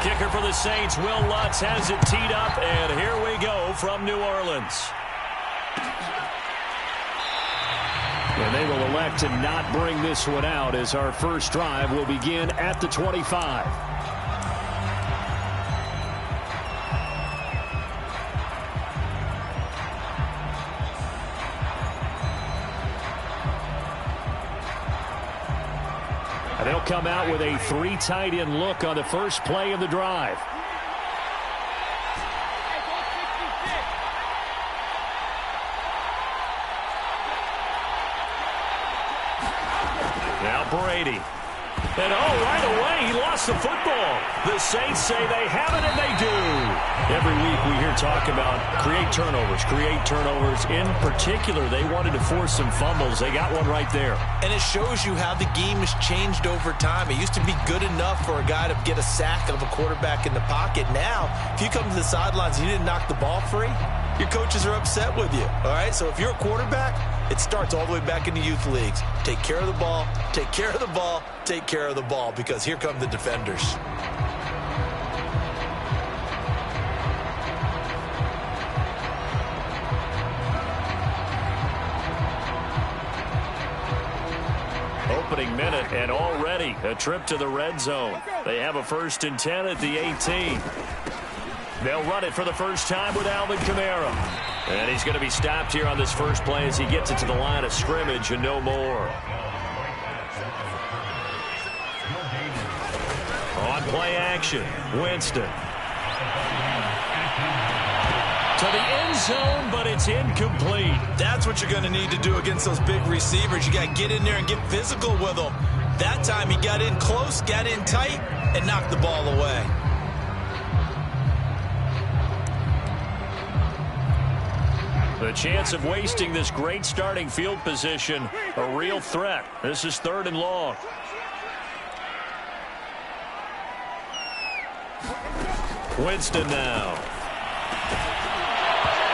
Kicker for the Saints, Will Lutz, has it teed up, and here we go from New Orleans. And they will elect to not bring this one out as our first drive will begin at the 25. And they'll come out with a 3 tight end look on the first play of the drive. Now Brady. And right away, he lost the football. The Saints say they have it, and they do. Every week we hear talk about create turnovers. In particular, they wanted to force some fumbles. They got one right there. And it shows you how the game has changed over time. It used to be good enough for a guy to get a sack of a quarterback in the pocket. Now, if you come to the sidelines and you didn't knock the ball free, your coaches are upset with you. All right, so if you're a quarterback, it starts all the way back in the youth leagues. Take care of the ball, take care of the ball, take care of the ball, because here come the defenders. Opening minute, and already a trip to the red zone. They have a 1st and 10 at the 18. They'll run it for the first time with Alvin Kamara. And he's going to be stopped here on this first play as he gets it to the line of scrimmage and no more. On play action, Winston. To the end zone, but it's incomplete. That's what you're going to need to do against those big receivers. You got to get in there and get physical with them. That time he got in close, got in tight, and knocked the ball away. The chance of wasting this great starting field position, a real threat. This is 3rd and long. Winston now.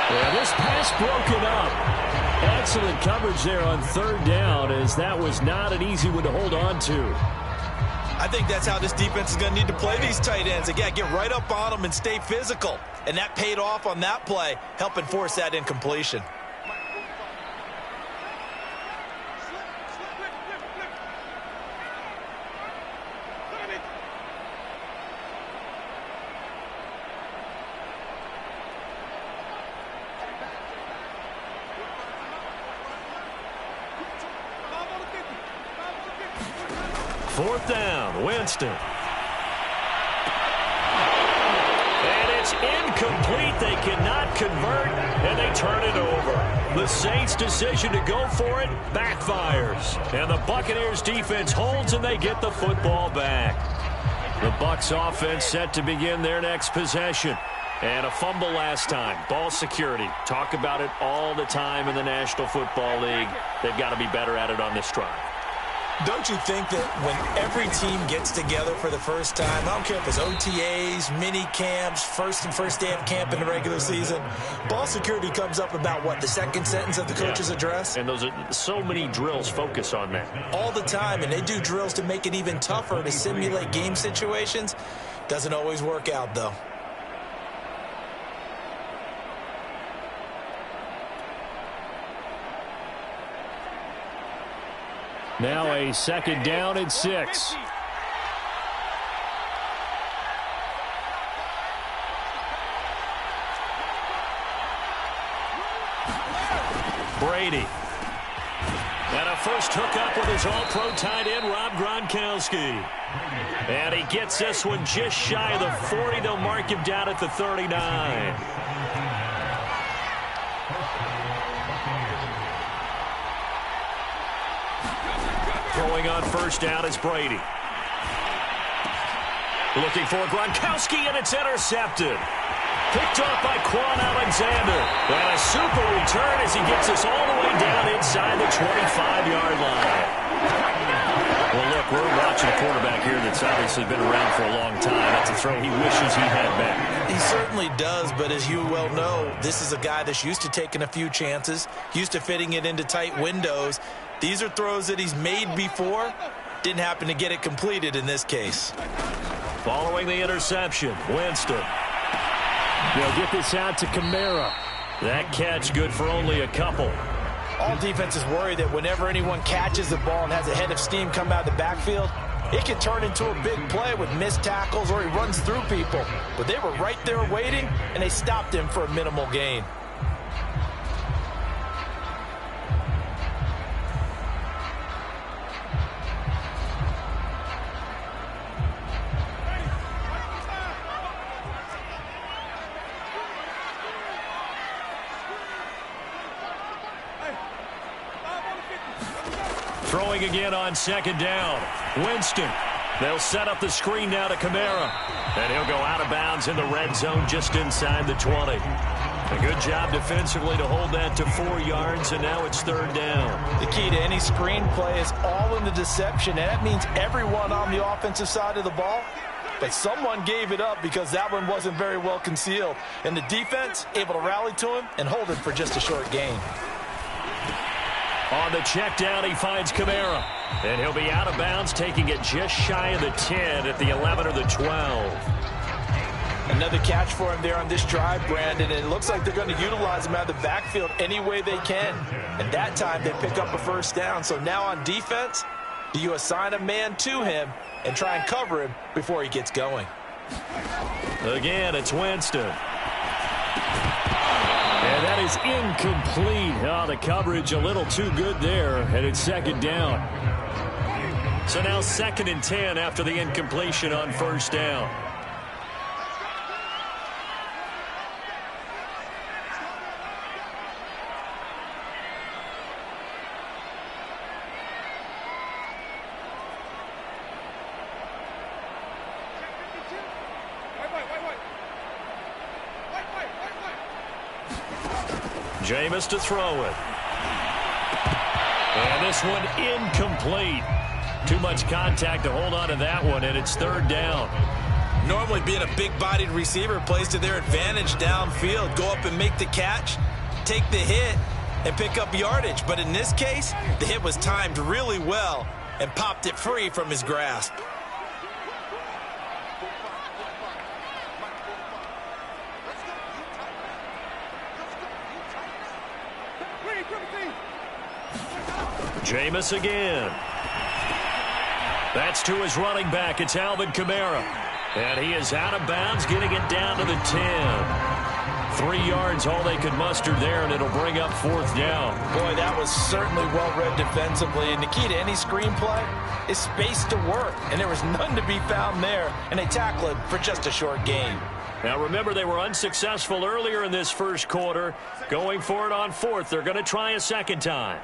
Yeah, this pass broken up. Excellent coverage there on 3rd down, as that was not an easy one to hold on to. I think that's how this defense is going to need to play these tight ends. They got to get right up on them and stay physical. And that paid off on that play, helping force that incompletion. Fourth down, Winston. And it's incomplete. They cannot convert, and they turn it over. The Saints' decision to go for it backfires. And the Buccaneers' defense holds, and they get the football back. The Bucs' offense set to begin their next possession. And a fumble last time. Ball security. Talk about it all the time in the National Football League. They've got to be better at it on this drive. Don't you think that when every team gets together for the first time, I don't care if it's OTAs, mini camps, first day of camp in the regular season, ball security comes up about, what, the second sentence of the coach's address? And those are so many drills focus on that. All the time, and they do drills to make it even tougher to simulate game situations. Doesn't always work out, though. Now a 2nd down and 6. Brady. And a first hookup with his all-pro tight end, Rob Gronkowski. And he gets this one just shy of the 40. They'll mark him down at the 39. Throwing on first down is Brady. Looking for Gronkowski, and it's intercepted. Picked off by Quan Alexander. And a super return as he gets us all the way down inside the 25-yard line. Well, look, we're watching a quarterback here that's obviously been around for a long time. That's a throw he wishes he had back. He certainly does, but as you well know, this is a guy that's used to taking a few chances, used to fitting it into tight windows. These are throws that he's made before. Didn't happen to get it completed in this case. Following the interception, Winston. They'll get this out to Kamara. That catch good for only a couple. All defenses worry that whenever anyone catches the ball and has a head of steam come out of the backfield, it can turn into a big play with missed tackles or he runs through people. But they were right there waiting, and they stopped him for a minimal gain. Throwing again on second down. Winston. They'll set up the screen now to Kamara. And he'll go out of bounds in the red zone just inside the 20. A good job defensively to hold that to 4 yards, and now it's third down. The key to any screen play is all in the deception, and that means everyone on the offensive side of the ball. But someone gave it up because that one wasn't very well concealed. And the defense able to rally to him and hold it for just a short gain. On the check down, he finds Kamara. And he'll be out of bounds, taking it just shy of the 10 at the 11 or the 12. Another catch for him there on this drive, Brandon, and it looks like they're going to utilize him out of the backfield any way they can. And that time, they pick up a first down. So now on defense, do you assign a man to him and try and cover him before he gets going? Again, it's Winston. And that is incomplete. Oh, the coverage a little too good there, and it's second down. So now 2nd and 10 after the incompletion on first down. Jameis to throw it. And this one incomplete. Too much contact to hold on to that one, and it's third down. Normally being a big-bodied receiver plays to their advantage downfield. Go up and make the catch, take the hit, and pick up yardage. But in this case, the hit was timed really well and popped it free from his grasp. Jameis again. That's to his running back. It's Alvin Kamara. And he is out of bounds, getting it down to the 10. 3 yards, all they could muster there, and it'll bring up fourth down. Boy, that was certainly well-read defensively. And the key to any screenplay is space to work. And there was none to be found there. And they tackle it for just a short gain. Now, remember, they were unsuccessful earlier in this first quarter. Going for it on fourth. They're going to try a second time.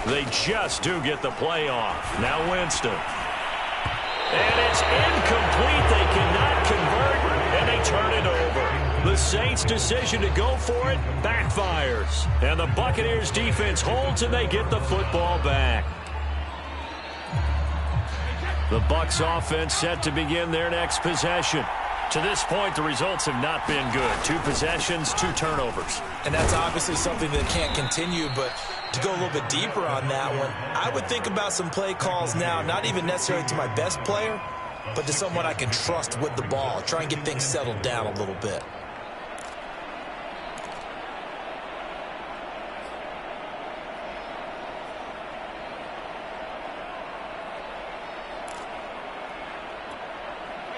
They just do get the play off. Now Winston. And it's incomplete. They cannot convert, and they turn it over. The Saints' decision to go for it backfires. And the Buccaneers' defense holds, and they get the football back. The Bucs offense set to begin their next possession. To this point, the results have not been good. 2 possessions, 2 turnovers. And that's obviously something that can't continue, but to go a little bit deeper on that one, I would think about some play calls now, not even necessarily to my best player, but to someone I can trust with the ball. Try and get things settled down a little bit.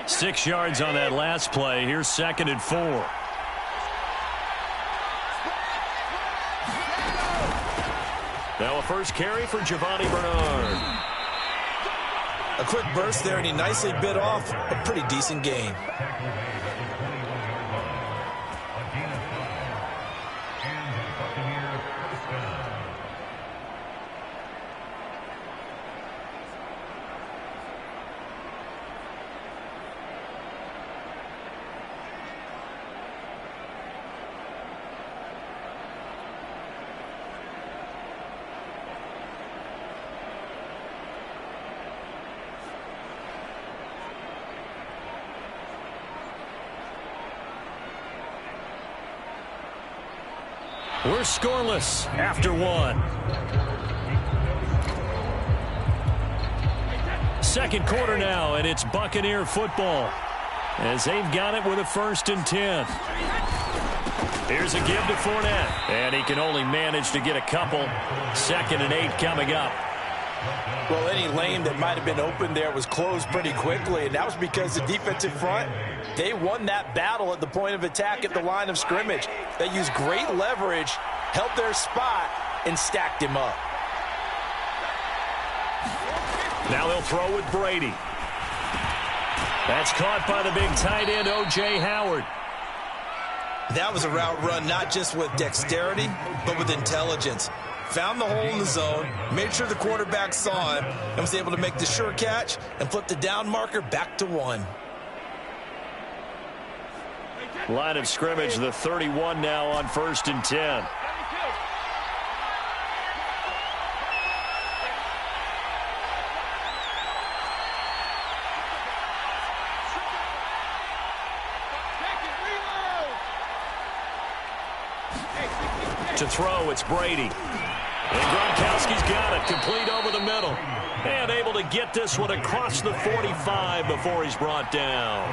Six yards on that last play. Here's 2nd and 4. Now a first carry for Giovanni Bernard. A quick burst there, and he nicely bit off a pretty decent gain. We're scoreless after one. Second quarter now, and it's Buccaneer football as they've got it with a 1st and 10. Here's a give to Fournette, and he can only manage to get a couple. 2nd and 8 coming up. Well, any lane that might have been open there was closed pretty quickly, and that was because the defensive front, they won that battle at the point of attack at the line of scrimmage. They used great leverage, held their spot, and stacked him up. Now they'll throw with Brady. That's caught by the big tight end, O.J. Howard. That was a route run not just with dexterity, but with intelligence. Found the hole in the zone, made sure the quarterback saw him, and was able to make the sure catch and flip the down marker back to 1. Line of scrimmage, the 31 now on 1st and 10. To throw, it's Brady. And Gronkowski's got it, complete over the middle. And able to get this one across the 45 before he's brought down.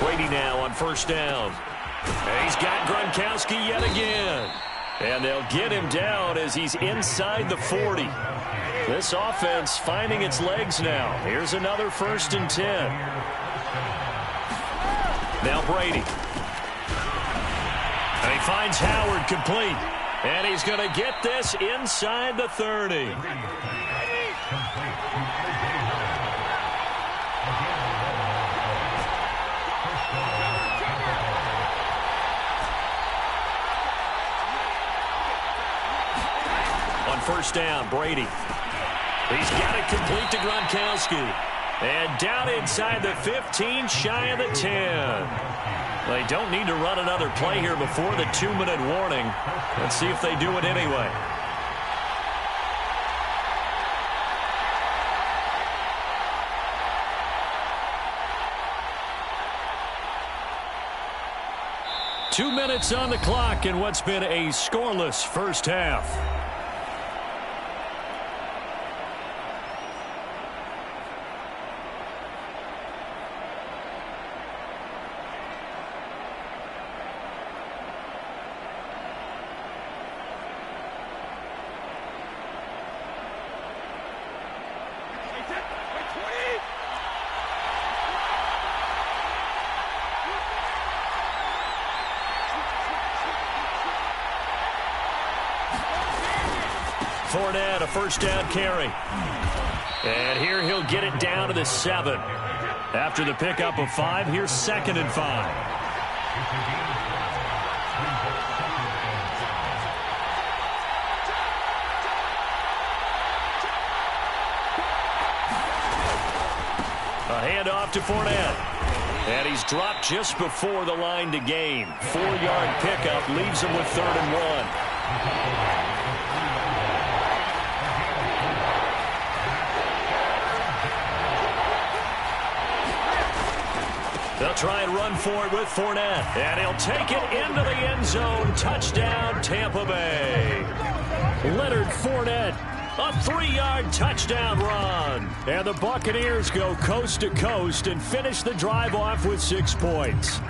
Brady now on 1st down. And he's got Gronkowski yet again. And they'll get him down as he's inside the 40. This offense finding its legs now. Here's another 1st and 10. Now Brady. And he finds Howard complete. And he's going to get this inside the 30. On 1st down, Brady. He's got it complete to Gronkowski. And down inside the 15, shy of the 10. They don't need to run another play here before the 2-minute warning. Let's see if they do it anyway. Two minutes on the clock in what's been a scoreless first half. Fournette, a 1st down carry. And here he'll get it down to the 7. After the pickup of 5, here's 2nd and 5. A handoff to Fournette. And he's dropped just before the line to gain. 4-yard pickup leaves him with 3rd and 1. They'll try and run for it with Fournette. And he'll take it into the end zone. Touchdown, Tampa Bay. Leonard Fournette, a 3-yard touchdown run. And the Buccaneers go coast to coast and finish the drive off with 6 points.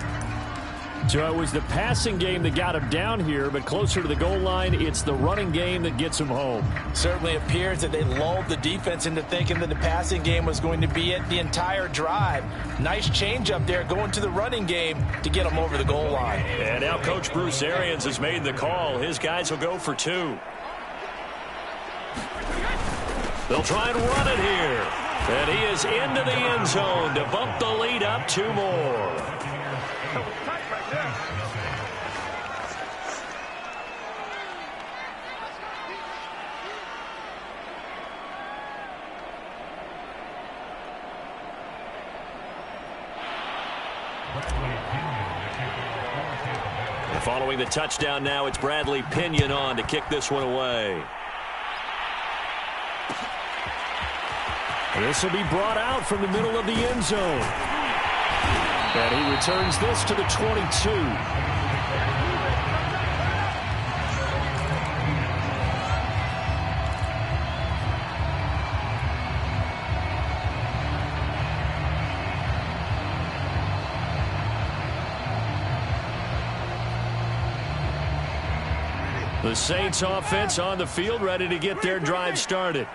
So it was the passing game that got him down here, but closer to the goal line, it's the running game that gets him home. Certainly appears that they lulled the defense into thinking that the passing game was going to be it the entire drive. Nice change up there going to the running game to get them over the goal line. And now Coach Bruce Arians has made the call. His guys will go for 2. They'll try and run it here. And he is into the end zone to bump the lead up 2 more. Following the touchdown now, it's Bradley Pinion on to kick this one away. This will be brought out from the middle of the end zone. And he returns this to the 22. The Saints offense on the field, ready to get their drive started.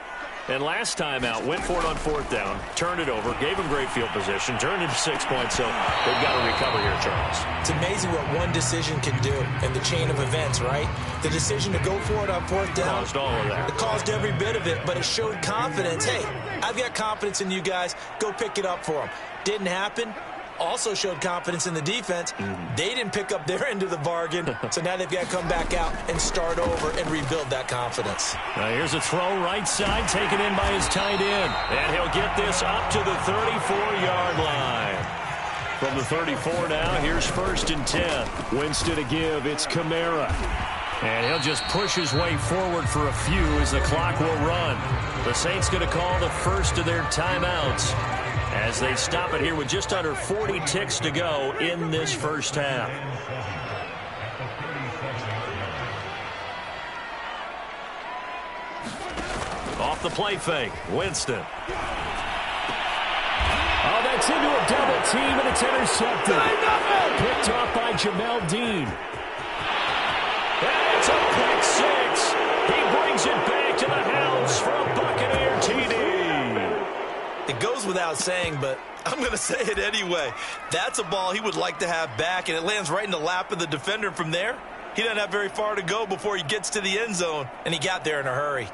And last time out, went for it on fourth down, turned it over, gave them great field position, turned into 6 points, so they've got to recover here, Charles. It's amazing what one decision can do in the chain of events, right? The decision to go for it on fourth down. Caused all of that. It caused every bit of it, but it showed confidence. Hey, I've got confidence in you guys. Go pick it up for them. Didn't happen. Also showed confidence in the defense. They didn't pick up their end of the bargain, so now they've got to come back out and start over and rebuild that confidence. Now here's a throw right side, taken in by his tight end. And he'll get this up to the 34-yard line. From the 34 now, here's 1st and 10. Winston to give, it's Kamara. And he'll just push his way forward for a few as the clock will run. The Saints going to call the first of their timeouts as they stop it here with just under 40 ticks to go in this first half. Off the play fake, Winston. Oh, that's into a double team, and it's intercepted. Picked off by Jamel Dean. And it's a pick six. He brings it back to the house for a Buccaneer TD. It goes without saying, but I'm going to say it anyway. That's a ball he would like to have back, and it lands right in the lap of the defender from there. He doesn't have very far to go before he gets to the end zone, and he got there in a hurry.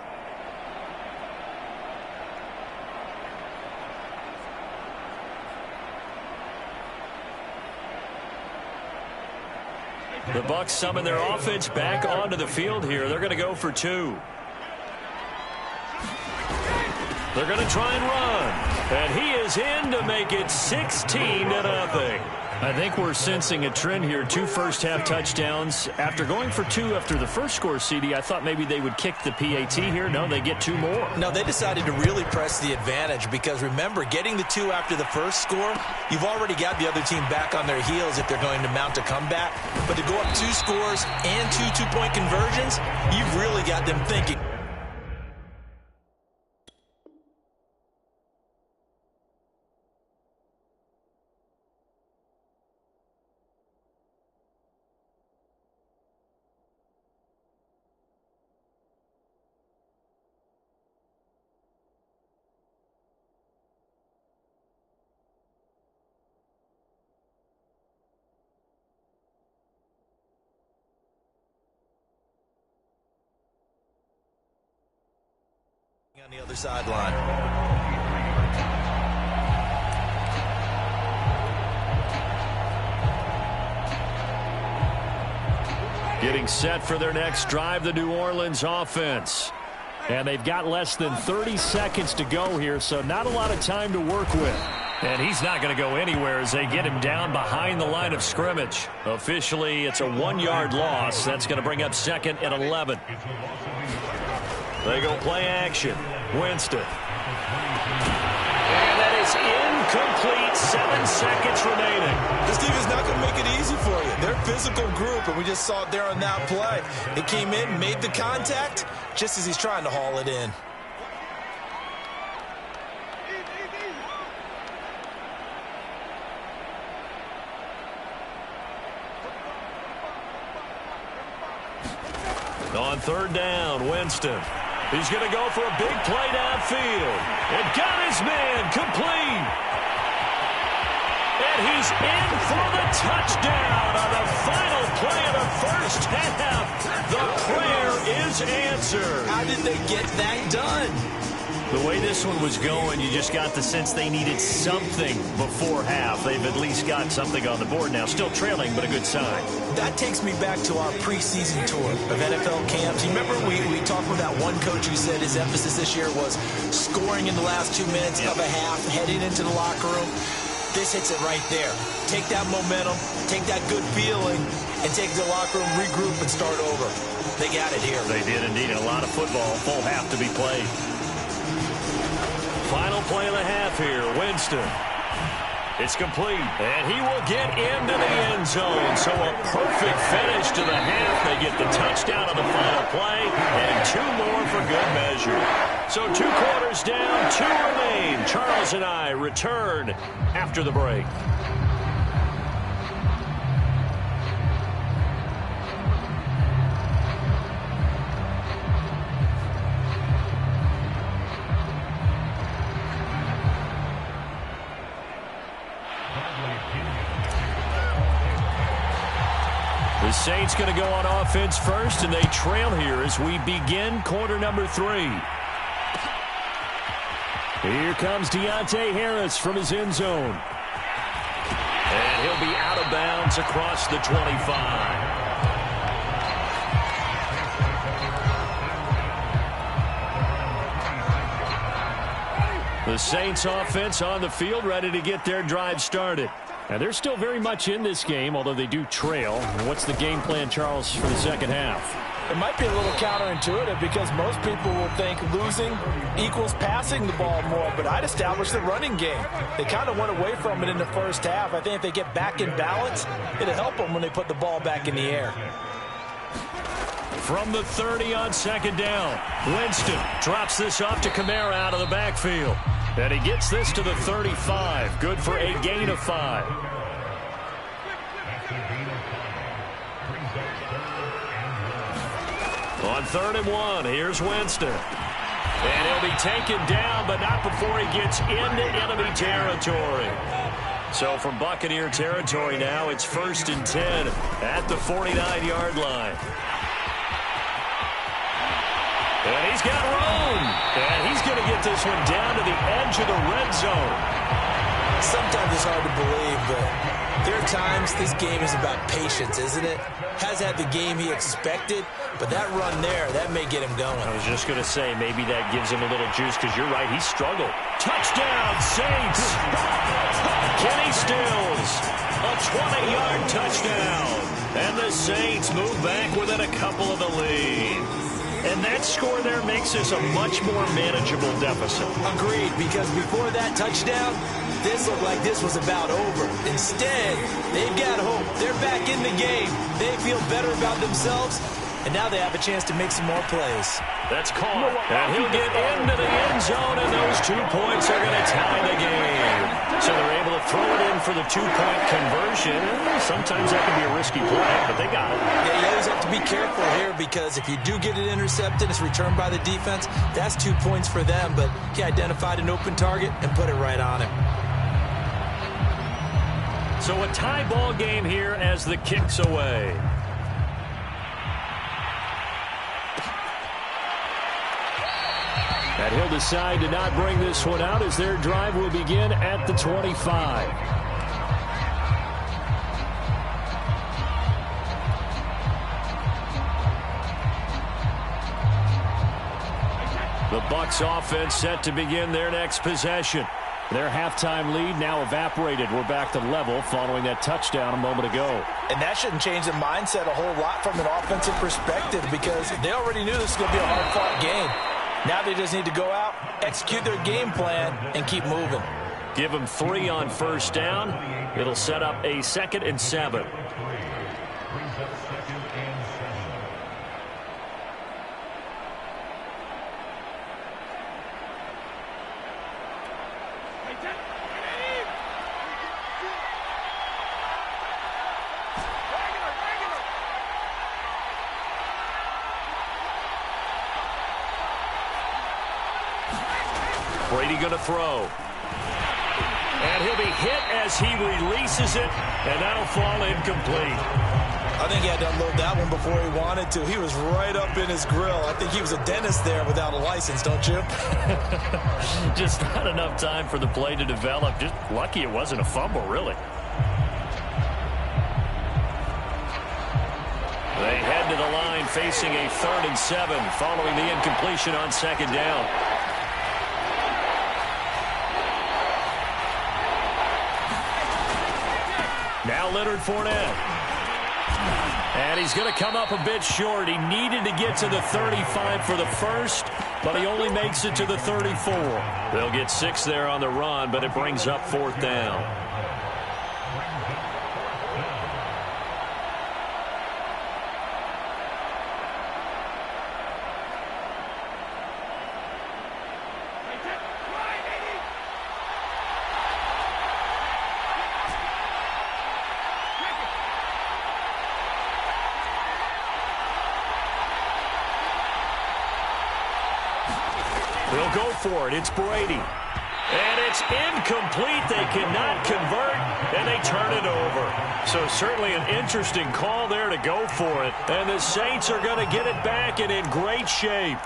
The Bucs summon their offense back onto the field here. They're going to go for two. They're going to try and run. And he is in to make it 16-0. I think we're sensing a trend here. 2 first-half touchdowns. After going for 2 after the first score, CD, I thought maybe they would kick the PAT here. No, they get 2 more. No, they decided to really press the advantage because, remember, getting the 2 after the first score, you've already got the other team back on their heels if they're going to mount a comeback. But to go up 2 scores and 2 two-point conversions, you've really got them thinking. On the other sideline. Getting set for their next drive, the New Orleans offense. And they've got less than 30 seconds to go here, so not a lot of time to work with. And he's not going to go anywhere as they get him down behind the line of scrimmage. Officially, it's a 1-yard loss. That's going to bring up 2nd and 11. They go play action. Winston. And that is incomplete. 7 seconds remaining. This defense is not going to make it easy for you. They're a physical group, and we just saw it there on that play. It came in, made the contact, just as he's trying to haul it in. On 3rd down, Winston. He's going to go for a big play downfield. And got his man complete. And he's in for the touchdown on the final play of the first half. The prayer is answered. How did they get that done? The way this one was going, you just got the sense they needed something before half. They've at least got something on the board now. Still trailing, but a good sign. That takes me back to our preseason tour of NFL camps. You remember we talked with that one coach who said his emphasis this year was scoring in the last 2 minutes of a half, heading into the locker room. This hits it right there. Take that momentum, take that good feeling, and take the locker room, regroup, and start over. They got it here. They did indeed. A lot of football, full half to be played. Final play of the half here, Winston. It's complete, and he will get into the end zone. So a perfect finish to the half. They get the touchdown on the final play, and 2 more for good measure. So 2 quarters down, 2 remain. Charles and I return after the break. The Saints going to go on offense first, and they trail here as we begin quarter number 3. Here comes Deontay Harris from his end zone. And he'll be out of bounds across the 25. The Saints offense on the field, ready to get their drive started. Now, they're still very much in this game, although they do trail. What's the game plan, Charles, for the second half? It might be a little counterintuitive because most people will think losing equals passing the ball more, but I'd establish the running game. They kind of went away from it in the first half. I think if they get back in balance, it'll help them when they put the ball back in the air. From the 30 on second down, Winston drops this off to Kamara out of the backfield. And he gets this to the 35. Good for a gain of 5. On 3rd and 1, here's Winston. And he'll be taken down, but not before he gets into enemy territory. So from Buccaneer territory now, it's 1st and 10 at the 49-yard line. And he's got room. And he's going to get this one down to the edge of the red zone. Sometimes it's hard to believe, but there are times this game is about patience, isn't it? Has had the game he expected, but that run there, that may get him going. I was just going to say, maybe that gives him a little juice, because you're right, he struggled. Touchdown, Saints! Kenny Stills, a 20-yard touchdown. And the Saints move back within a couple of the lead. And that score there makes this a much more manageable deficit. Agreed, because before that touchdown, this looked like this was about over. Instead, they've got hope. They're back in the game. They feel better about themselves, and now they have a chance to make some more plays. That's caught, and he'll get into the end zone, and those 2 points are going to tie the game. So they're able to throw it in for the 2-point conversion. Sometimes that can be a risky play, but they got it. Yeah, you always have to be careful here, because if you do get it intercepted, it's returned by the defense, that's 2 points for them, but he identified an open target and put it right on him. So a tie ball game here as the kick's away. And he'll decide to not bring this one out as their drive will begin at the 25. The Bucs offense set to begin their next possession. Their halftime lead now evaporated. We're back to level following that touchdown a moment ago. And that shouldn't change the mindset a whole lot from an offensive perspective, because they already knew this was going to be a hard-fought game. Now they just need to go out, execute their game plan, and keep moving. Give them 3 on first down. It'll set up a 2nd and 7. Brady going to throw. And he'll be hit as he releases it, and that'll fall incomplete. I think he had to unload that one before he wanted to. He was right up in his grill. I think he was a dentist there without a license, don't you? Just not enough time for the play to develop. Just lucky it wasn't a fumble, really. They head to the line facing a 3rd and 7 following the incompletion on 2nd down. Now Leonard Fournette. And he's going to come up a bit short. He needed to get to the 35 for the first, but he only makes it to the 34. They'll get 6 there on the run, but it brings up 4th down. go for it. It's Brady. And it's incomplete. They cannot convert, and they turn it over. So certainly an interesting call there to go for it. And the Saints are going to get it back and in great shape.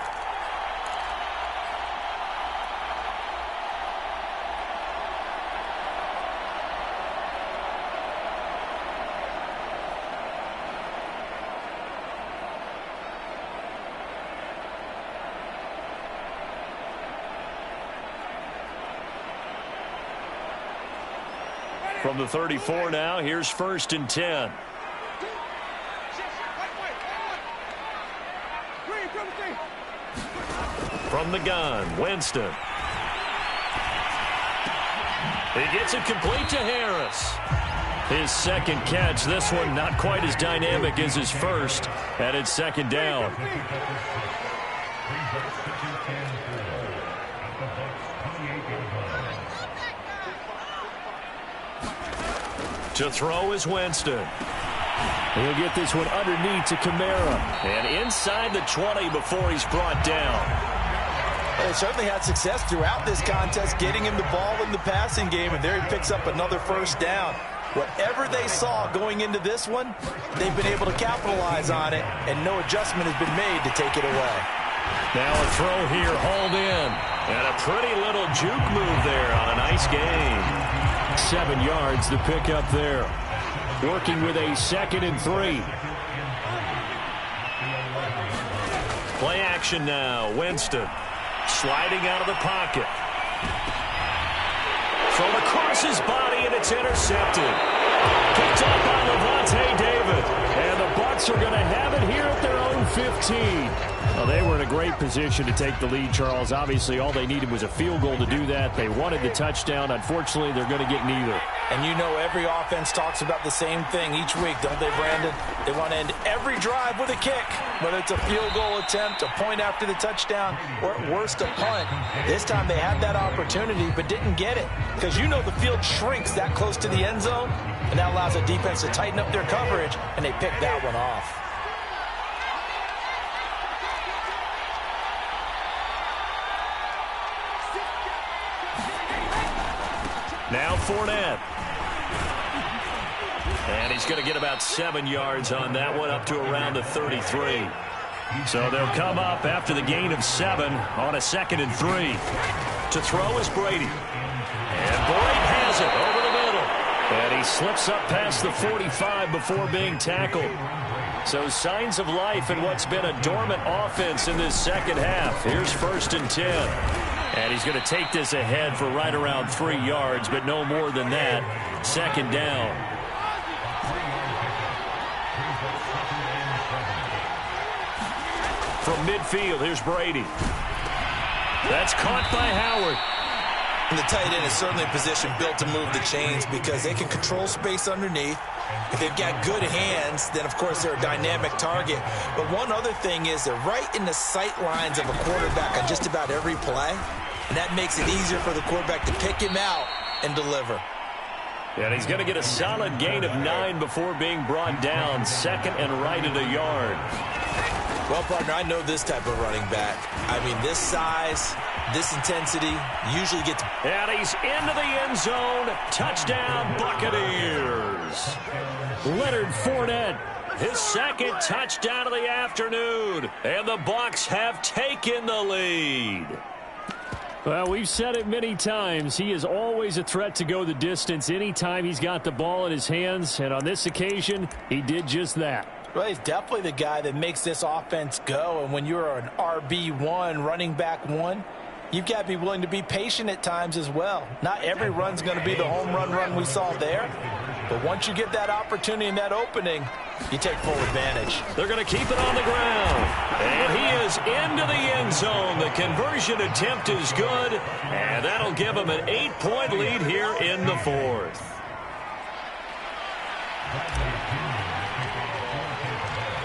From the 34 now, here's 1st and 10. From the gun, Winston. He gets it complete to Harris. His second catch, this one not quite as dynamic as his first, and it's 2nd down. To throw is Winston. He'll get this one underneath to Kamara. And inside the 20 before he's brought down. Well, they certainly had success throughout this contest getting him the ball in the passing game, and there he picks up another 1st down. Whatever they saw going into this one, they've been able to capitalize on it, and no adjustment has been made to take it away. Now a throw here, hauled in. And a pretty little juke move there on a nice game. 7 yards the pick up there. Working with a 2nd and 3. Play action now. Winston sliding out of the pocket. Thrown across his body, and it's intercepted. Picked up by Levante David. And the Bucs are going to have it here at their own 15. Well, they were in a great position to take the lead, Charles. Obviously, all they needed was a field goal to do that. They wanted the touchdown. Unfortunately, they're going to get neither. And you know every offense talks about the same thing each week, don't they, Brandon? They want to end every drive with a kick, whether it's a field goal attempt, a point after the touchdown, or at worst, a punt. This time they had that opportunity but didn't get it because you know the field shrinks that close to the end zone, and that allows the defense to tighten up their coverage, and they picked that one off. Now Fournette. And he's going to get about 7 yards on that one, up to around the 33. So they'll come up after the gain of 7 on a 2nd and 3. To throw is Brady. And Boyd has it over the middle. And he slips up past the 45 before being tackled. So signs of life in what's been a dormant offense in this second half. Here's 1st and 10. And he's going to take this ahead for right around 3 yards, but no more than that. 2nd down. From midfield, here's Brady. That's caught by Howard. And the tight end is certainly a position built to move the chains because they can control space underneath. If they've got good hands, then, of course, they're a dynamic target. But one other thing is they're right in the sight lines of a quarterback on just about every play. And that makes it easier for the quarterback to pick him out and deliver. And he's going to get a solid gain of 9 before being brought down. 2nd and right at a yard. Well, partner, I know this type of running back. I mean, this size, this intensity usually gets... And he's into the end zone. Touchdown, Buccaneers. Leonard Fournette, his 2nd touchdown of the afternoon. And the Bucs have taken the lead. Well, we've said it many times. He is always a threat to go the distance anytime he's got the ball in his hands. And on this occasion, he did just that. Well, he's definitely the guy that makes this offense go. And when you're an RB1, running back 1, you've got to be willing to be patient at times as well. Not every run's going to be the home run we saw there. But once you get that opportunity and that opening, you take full advantage. They're going to keep it on the ground. And he is into the end zone. The conversion attempt is good. And that'll give him an 8-point lead here in the 4th.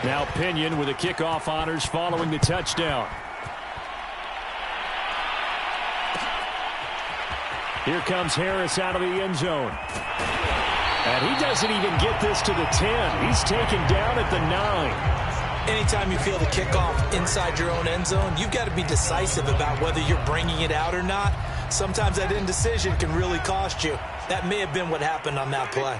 Now Pinion with the kickoff honors following the touchdown. Here comes Harris out of the end zone. And he doesn't even get this to the 10. He's taken down at the 9. Anytime you feel the kickoff inside your own end zone, you've got to be decisive about whether you're bringing it out or not. Sometimes that indecision can really cost you. That may have been what happened on that play.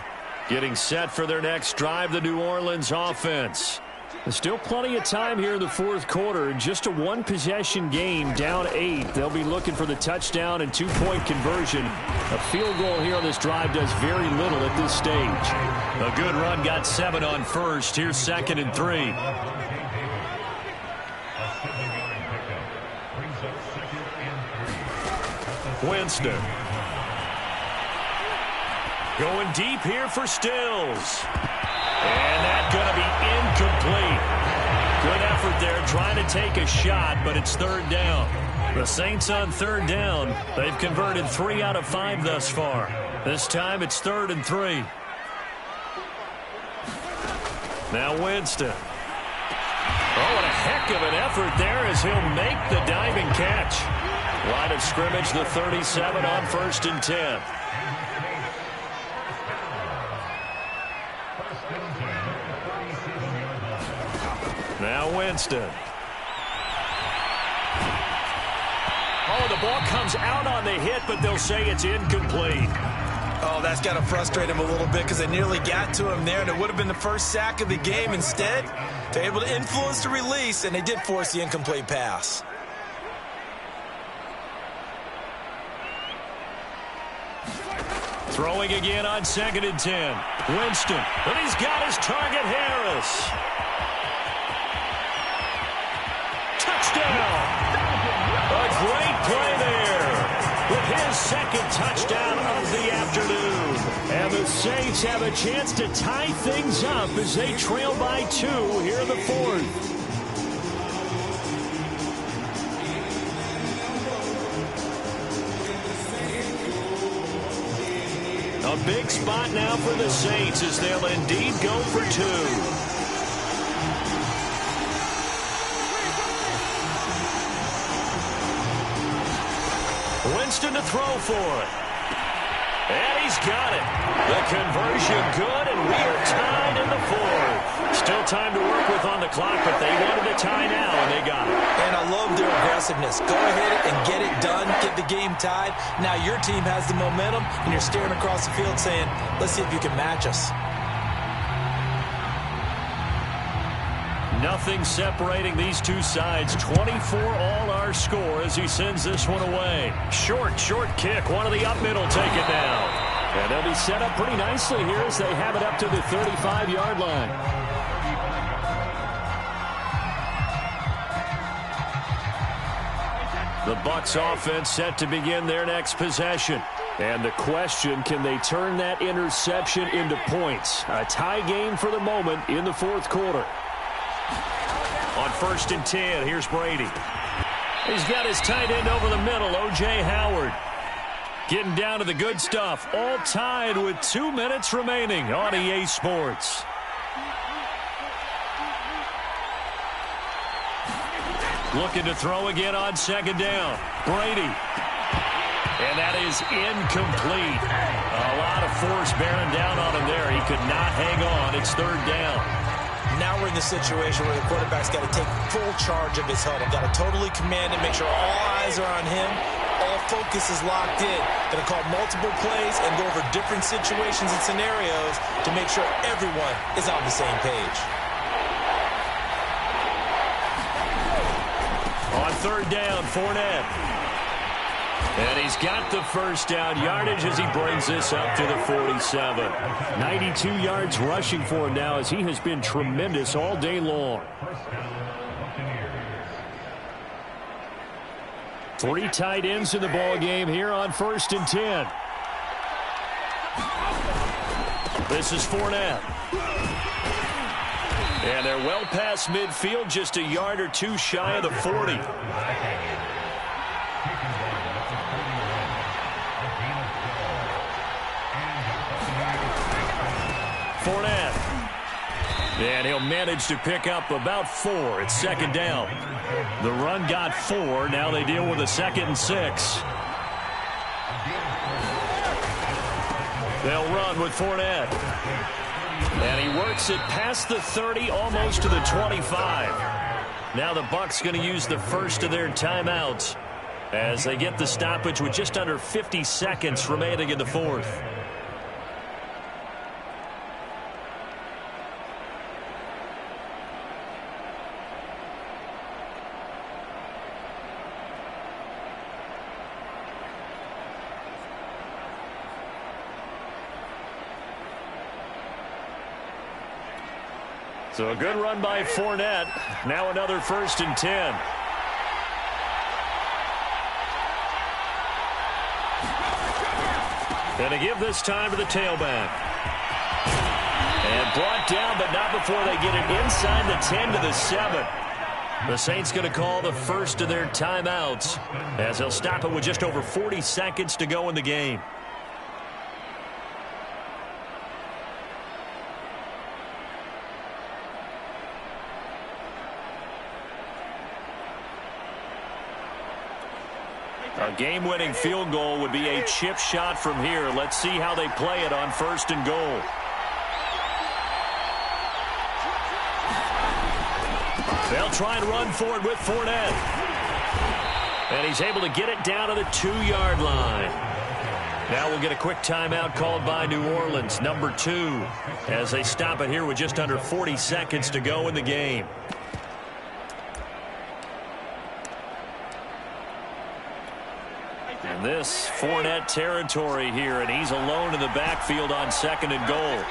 Getting set for their next drive, the New Orleans offense. There's still plenty of time here in the fourth quarter. Just a one-possession game, down 8. They'll be looking for the touchdown and two-point conversion. A field goal here on this drive does very little at this stage. A good run got 7 on first. Here's 2nd and 3. Winston. Going deep here for Stills. And that's going to be incomplete. Good effort there trying to take a shot, but it's 3rd down. The Saints on 3rd down. They've converted 3 out of 5 thus far. This time it's 3rd and 3. Now Winston. Oh, what a heck of an effort there as he'll make the diving catch. Line of scrimmage, the 37 on 1st and 10. Now Winston. Oh, the ball comes out on the hit, but they'll say it's incomplete. Oh, that's got to frustrate him a little bit because they nearly got to him there, and it would have been the first sack of the game. Instead, they're able to influence the release, and they did force the incomplete pass. Throwing again on 2nd and 10. Winston, and he's got his target, Harris. Touchdown! A great play there with his 2nd touchdown of the afternoon. And the Saints have a chance to tie things up as they trail by 2 here in the 4th. A big spot now for the Saints as they'll indeed go for 2. Winston to throw for it. And he's got it. The conversion good, and we are tied in the 4th. Still time to work with on the clock, but they wanted a tie now, and they got it. And I love their aggressiveness. Go ahead and get it done. Get the game tied. Now your team has the momentum, and you're staring across the field saying, let's see if you can match us. Nothing separating these two sides. 24 all our score as he sends this one away. Short kick. One of the up middle take it now. And they'll be set up pretty nicely here as they have it up to the 35-yard line. The Bucs offense set to begin their next possession. And the question, can they turn that interception into points? A tie game for the moment in the 4th quarter. On 1st and 10, here's Brady. He's got his tight end over the middle, O.J. Howard. Getting down to the good stuff. All tied with 2 minutes remaining on EA Sports. Looking to throw again on 2nd down. Brady. And that is incomplete. A lot of force bearing down on him there. He could not hang on. It's 3rd down. Now we're in the situation where the quarterback's got to take full charge of his huddle. Got to totally command it, make sure all eyes are on him. All focus is locked in. Going to call multiple plays and go over different situations and scenarios to make sure everyone is on the same page. On 3rd down, Fournette. And he's got the first down yardage as he brings this up to the 47. 92 yards rushing for him now as he has been tremendous all day long. 3 tight ends in the ball game here on 1st and 10. This is Fournette. And they're well past midfield, just a yard or 2 shy of the 40. Fournette. And he'll manage to pick up about 4. It's 2nd down. The run got 4. Now they deal with a 2nd and 6. They'll run with Fournette. And he works it past the 30, almost to the 25. Now the Bucs going to use the first of their timeouts as they get the stoppage with just under 50 seconds remaining in the fourth. So a good run by Fournette. Now another 1st and 10. Going to give this time to the tailback. And brought down, but not before they get it inside the 10 to the 7. The Saints going to call the first of their timeouts as they'll stop it with just over 40 seconds to go in the game. A game-winning field goal would be a chip shot from here. Let's see how they play it on 1st and goal. They'll try and run for it with Fournette. And he's able to get it down to the 2-yard line. Now we'll get a quick timeout called by New Orleans, number 2, as they stop it here with just under 40 seconds to go in the game. And this Fournette territory here, and he's alone in the backfield on 2nd and goal.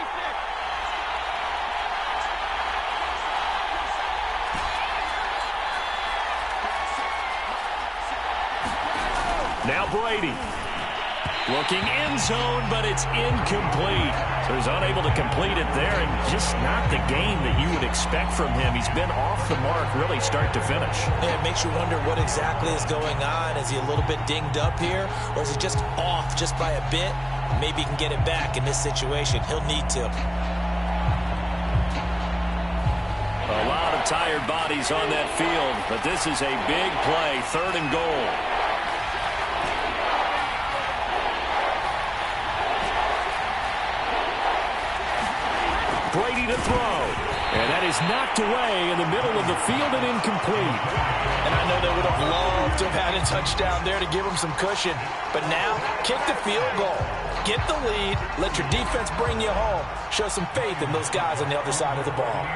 Now Brady. Looking end zone, but it's incomplete. So he's unable to complete it there, and just not the game that you would expect from him. He's been off the mark really start to finish. Yeah, it makes you wonder what exactly is going on. Is he a little bit dinged up here, or is he just off just by a bit? Maybe he can get it back in this situation. He'll need to. A lot of tired bodies on that field, but this is a big play, 3rd and goal. Brady to throw. And that is knocked away in the middle of the field and incomplete. And I know they would have loved to have had a touchdown there to give them some cushion. But now, kick the field goal. Get the lead. Let your defense bring you home. Show some faith in those guys on the other side of the ball.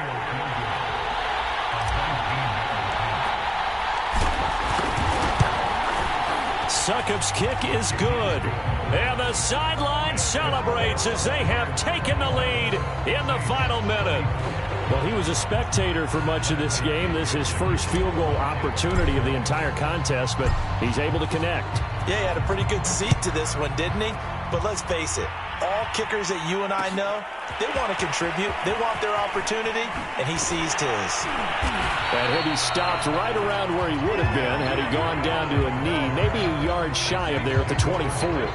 Succop's kick is good. And the sideline celebrates as they have taken the lead in the final minute. Well, he was a spectator for much of this game. This is his first field goal opportunity of the entire contest, but he's able to connect. Yeah, he had a pretty good seat to this one, didn't he? But let's face it, all kickers that you and I know, they want to contribute. They want their opportunity, and he seized his. And he'll be stopped right around where he would have been had he gone down to a knee, maybe a yard shy of there at the 24.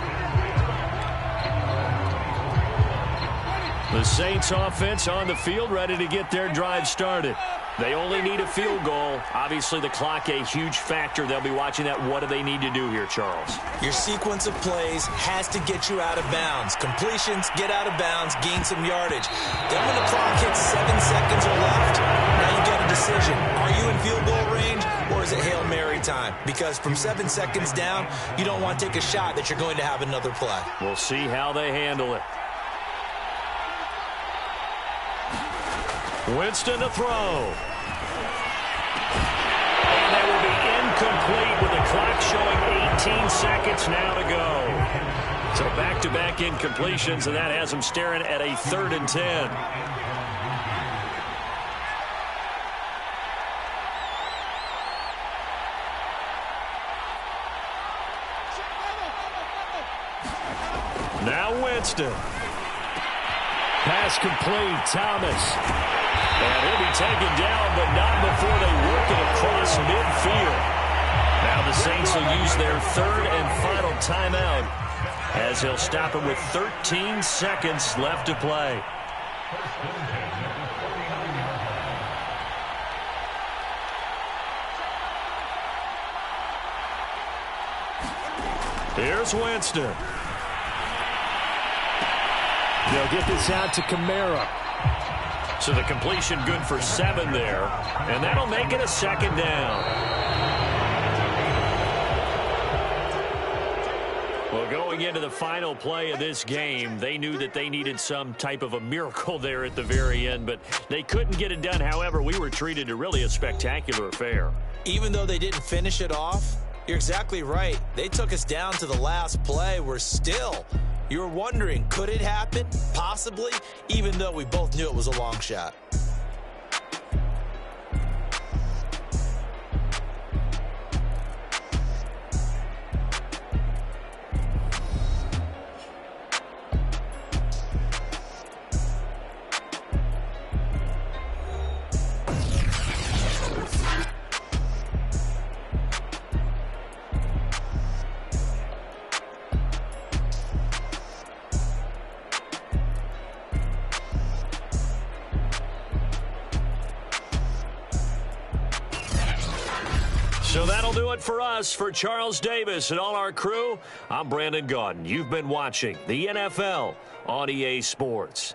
The Saints offense on the field, ready to get their drive started. They only need a field goal. Obviously, the clock a huge factor. They'll be watching that. What do they need to do here, Charles? Your sequence of plays has to get you out of bounds. Completions, get out of bounds, gain some yardage. Then when the clock hits 7 seconds or left, now you get a decision. Are you in field goal range, or is it Hail Mary time? Because from 7 seconds down, you don't want to take a shot that you're going to have another play. We'll see how they handle it. Winston to throw. And that will be incomplete with the clock showing 18 seconds now to go. So back-to-back incompletions, and that has them staring at a 3rd and 10. Now Winston. Pass complete, Thomas. And he'll be taken down, but not before they work it across midfield. Now the Saints will use their 3rd and final timeout as he'll stop it with 13 seconds left to play. Here's Winston. They'll get this out to Kamara. So the completion good for 7 there, and that'll make it a 2nd down. Well, going into the final play of this game, they knew that they needed some type of a miracle there at the very end, but they couldn't get it done. However, we were treated to really a spectacular affair. Even though they didn't finish it off, you're exactly right. They took us down to the last play. You were wondering, could it happen? Possibly, even though we both knew it was a long shot. So that'll do it for us. For Charles Davis and all our crew, I'm Brandon Gaudin. You've been watching the NFL on EA Sports.